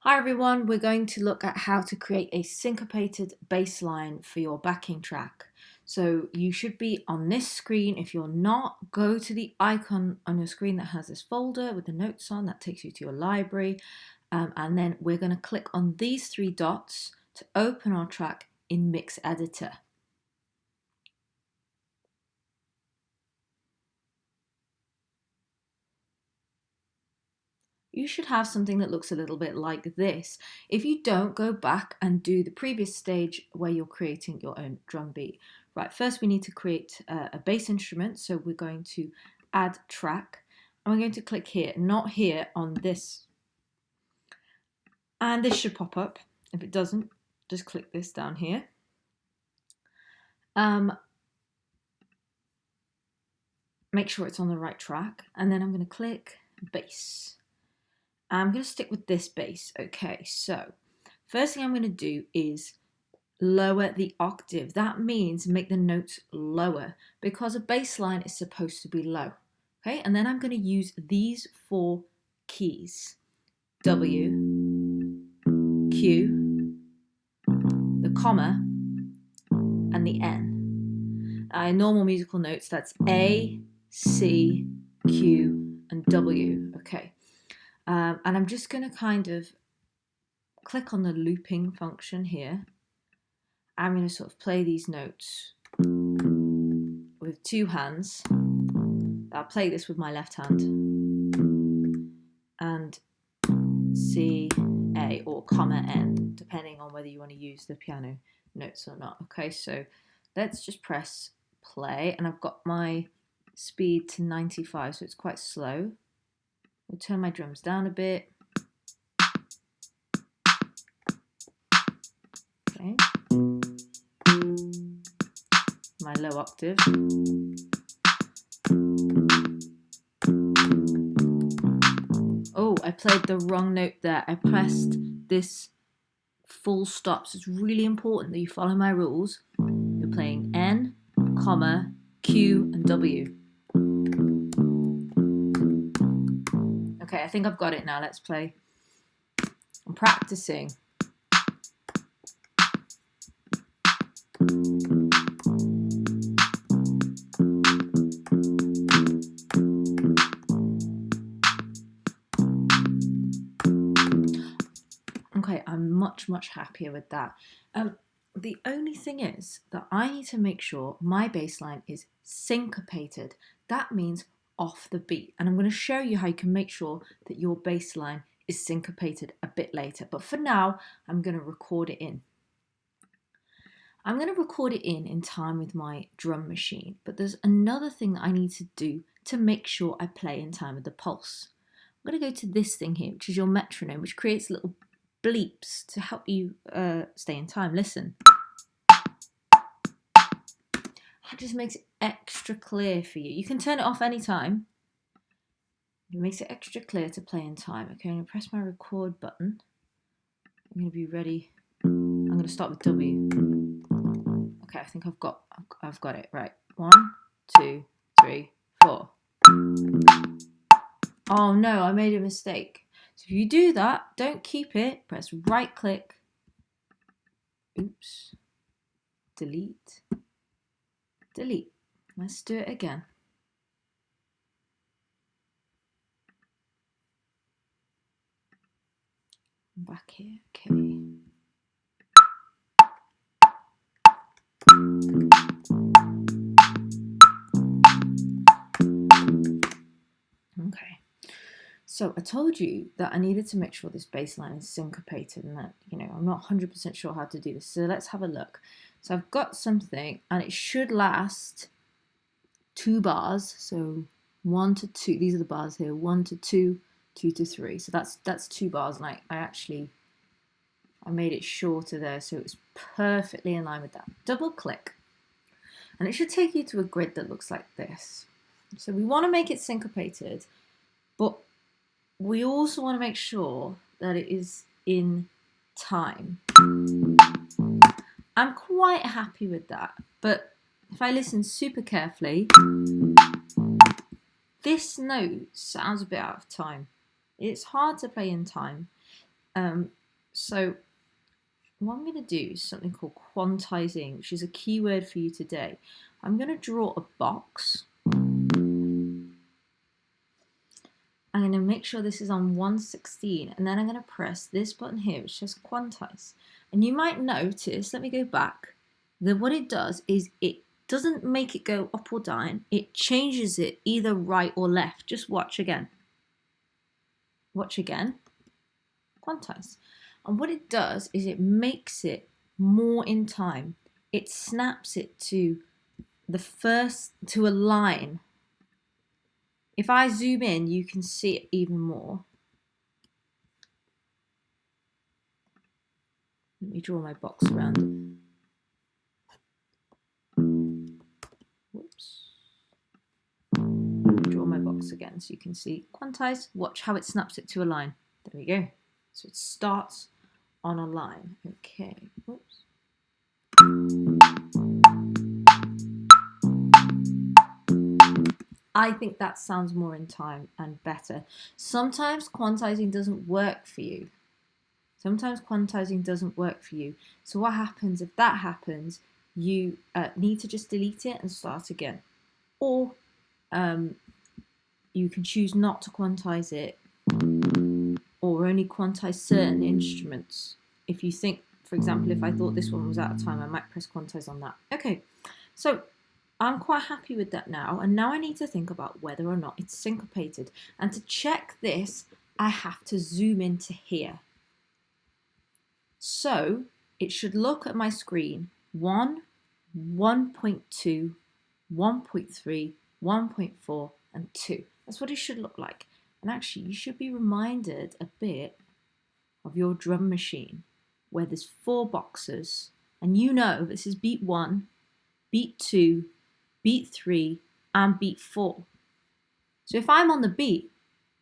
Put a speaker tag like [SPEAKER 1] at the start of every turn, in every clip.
[SPEAKER 1] Hi everyone, we're going to look at how to create a syncopated bass line for your backing track. So you should be on this screen. If you're not, go to the icon on your screen that has this folder with the notes on. That takes you to your library. And then we're going to click on these three dots to open our track in Mix Editor. You should have something that looks a little bit like this. If you don't, go back and do the previous stage where you're creating your own drum beat. Right, first we need to create a bass instrument. So we're going to add track and we're going to click here, not here, on this. And this should pop up. If it doesn't, just click this down here. Make sure it's on the right track. And then I'm going to click bass. I'm going to stick with this bass. Okay, so first thing I'm going to do is lower the octave. That means make the notes lower because a bass line is supposed to be low. Okay, and then I'm going to use these four keys: W, Q, the comma, and the N. In normal musical notes, that's A, C, Q, and W. Okay. And I'm just going to kind of click on the looping function here. I'm going to sort of play these notes with two hands. I'll play this with my left hand. And C, A, or comma N, depending on whether you want to use the piano notes or not. Okay, so let's just press play. And I've got my speed to 95, so it's quite slow. I'll turn my drums down a bit. Okay. My low octave. Oh, I played the wrong note there. I pressed this full stop. So it's really important that you follow my rules. You're playing N, comma, Q, and W. Okay, I think I've got it now. Let's play. I'm practicing. Okay, I'm much happier with that. The only thing is that I need to make sure my bass line is syncopated. That means off the beat. And I'm going to show you how you can make sure that your bass line is syncopated a bit later. But for now, I'm going to record it in. I'm going to record it in time with my drum machine. But there's another thing that I need to do to make sure I play in time with the pulse. I'm going to go to this thing here, which is your metronome, which creates little bleeps to help you stay in time. Listen. That just makes it extra clear for you. You can turn it off anytime. It makes it extra clear to play in time. Okay, I'm going to press my record button. I'm going to be ready. I'm going to start with W. Okay, I think I've got it. Right. 1, 2, 3, 4. Oh no, I made a mistake. So if you do that, don't keep it. Press right click. Oops. Delete. Delete. Let's do it again. Back here. Okay. Okay. So I told you that I needed to make sure this bass line is syncopated and that, I'm not 100% sure how to do this. So let's have a look. So I've got something and it should last 2 bars. So 1 to 2, these are the bars here, 1 to 2, 2 to 3. So that's 2 bars, and I made it shorter there so it was perfectly in line with that. Double click. And it should take you to a grid that looks like this. So we want to make it syncopated, but we also want to make sure that it is in time. I'm quite happy with that, but if I listen super carefully, this note sounds a bit out of time. It's hard to play in time. So what I'm going to do is something called quantizing, which is a keyword for you today. I'm going to draw a box. I'm going to make sure this is on 116, and then I'm going to press this button here, which says quantize. And you might notice, let me go back, that what it does is it doesn't make it go up or down, it changes it either right or left. Just watch again. Watch again. Quantize. And what it does is it makes it more in time. It snaps it to a line. If I zoom in, you can see it even more. Let me draw my box around. Whoops. Draw my box again so you can see. Quantize. Watch how it snaps it to a line. There we go. So it starts on a line. Okay. Whoops. I think that sounds more in time and better. Sometimes quantizing doesn't work for you. Sometimes quantizing doesn't work for you. So what happens if that happens? You need to just delete it and start again. Or you can choose not to quantize it, or only quantize certain instruments. If you think, for example, if I thought this one was out of time, I might press quantize on that. Okay, so I'm quite happy with that now, and now I need to think about whether or not it's syncopated. And to check this, I have to zoom into here. So it should look at my screen 1, 1.2, 1.3, 1.4, and 2. That's what it should look like. And actually, you should be reminded a bit of your drum machine, where there's 4 boxes, and you know this is beat 1, beat 2, beat 3, and beat 4. So if I'm on the beat,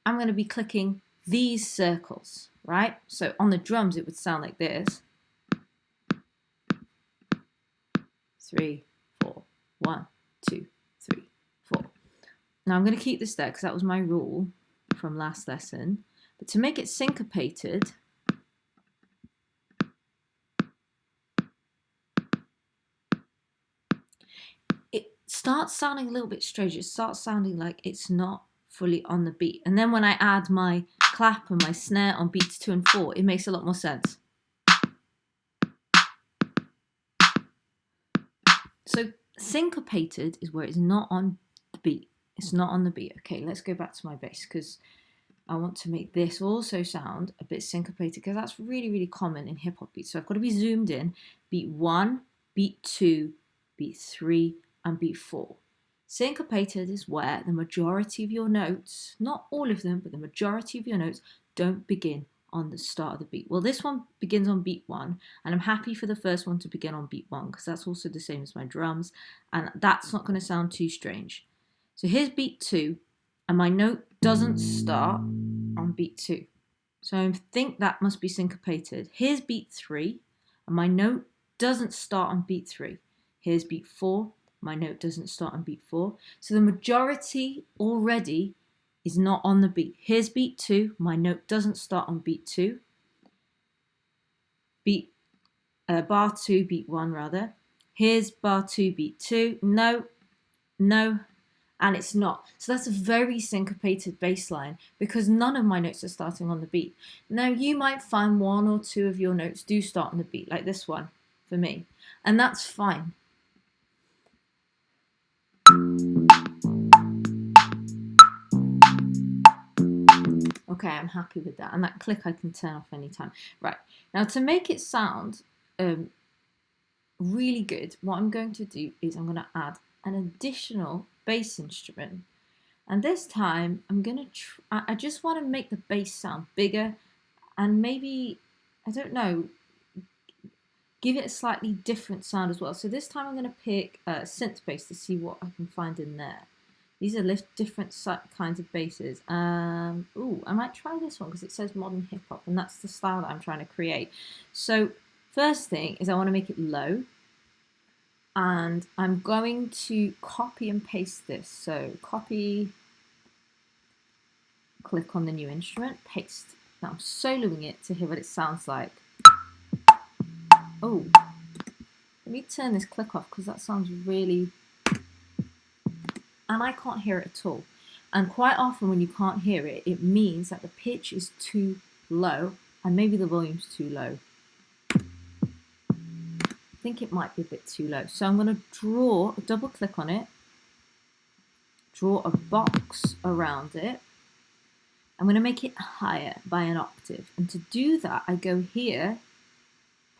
[SPEAKER 1] I'm going to be clicking these circles, right? So on the drums, it would sound like this. 3, 4, 1, 2, 3, 4. Now I'm going to keep this there because that was my rule from last lesson. But to make it syncopated, it starts sounding a little bit strange. It starts sounding like it's not fully on the beat. And then when I add my clap and my snare on beats 2 and 4, it makes a lot more sense. So syncopated is where it's not on the beat. It's not on the beat. Okay, let's go back to my bass because I want to make this also sound a bit syncopated because that's really, really common in hip hop beats. So I've got to be zoomed in. Beat 1, beat 2, beat 3, and beat 4. Syncopated is where the majority of your notes, not all of them, but the majority of your notes don't begin on the start of the beat. Well, this one begins on beat 1, and I'm happy for the first one to begin on beat 1 because that's also the same as my drums, and that's not going to sound too strange. So here's beat 2, and my note doesn't start on beat 2. So I think that must be syncopated. Here's beat 3, and my note doesn't start on beat 3. Here's beat 4, my note doesn't start on beat 4. So the majority already is not on the beat. Here's beat 2, my note doesn't start on beat 2. Bar 2, beat 1 rather. Here's bar 2, beat 2. No, and it's not. So that's a very syncopated bass line because none of my notes are starting on the beat. Now you might find 1 or 2 of your notes do start on the beat, like this one for me, and that's fine. Okay, I'm happy with that. And that click I can turn off anytime. Right, now to make it sound really good, what I'm going to do is I'm going to add an additional bass instrument. And this time I'm going to I just want to make the bass sound bigger and maybe, I don't know, give it a slightly different sound as well. So this time I'm going to pick synth bass to see what I can find in there. These are different kinds of basses. Ooh, I might try this one because it says modern hip hop and that's the style that I'm trying to create. So first thing is I want to make it low. And I'm going to copy and paste this. So copy, click on the new instrument, paste. Now I'm soloing it to hear what it sounds like. Oh, let me turn this click off because that sounds really... And I can't hear it at all. And quite often when you can't hear it, it means that the pitch is too low and maybe the volume's too low. I think it might be a bit too low. So I'm going to double click on it, draw a box around it. I'm going to make it higher by an octave. And to do that, I go here,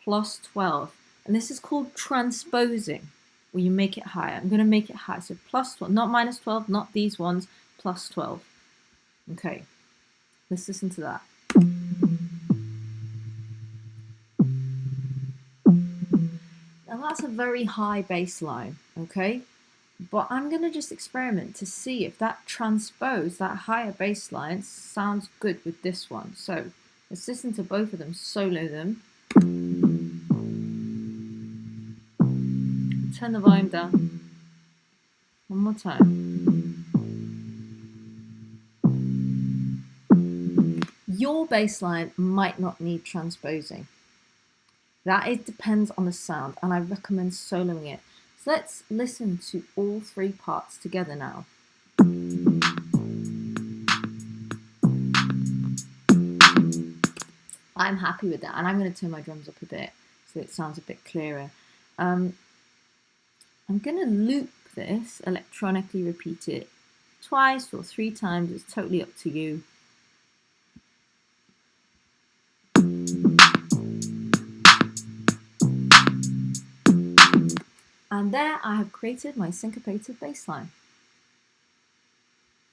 [SPEAKER 1] plus 12. And this is called transposing, where you make it higher. I'm going to make it higher. So plus 12, not minus 12, not these ones, plus 12. Okay, let's listen to that. Now that's a very high bass line, okay? But I'm going to just experiment to see if that transpose, that higher bass line, sounds good with this one. So let's listen to both of them, solo them. Turn the volume down. One more time. Your bass line might not need transposing. It depends on the sound, and I recommend soloing it. So let's listen to all three parts together now. I'm happy with that, and I'm going to turn my drums up a bit so it sounds a bit clearer. I'm going to loop this, electronically repeat it twice or 3 times. It's totally up to you. And there I have created my syncopated bass line.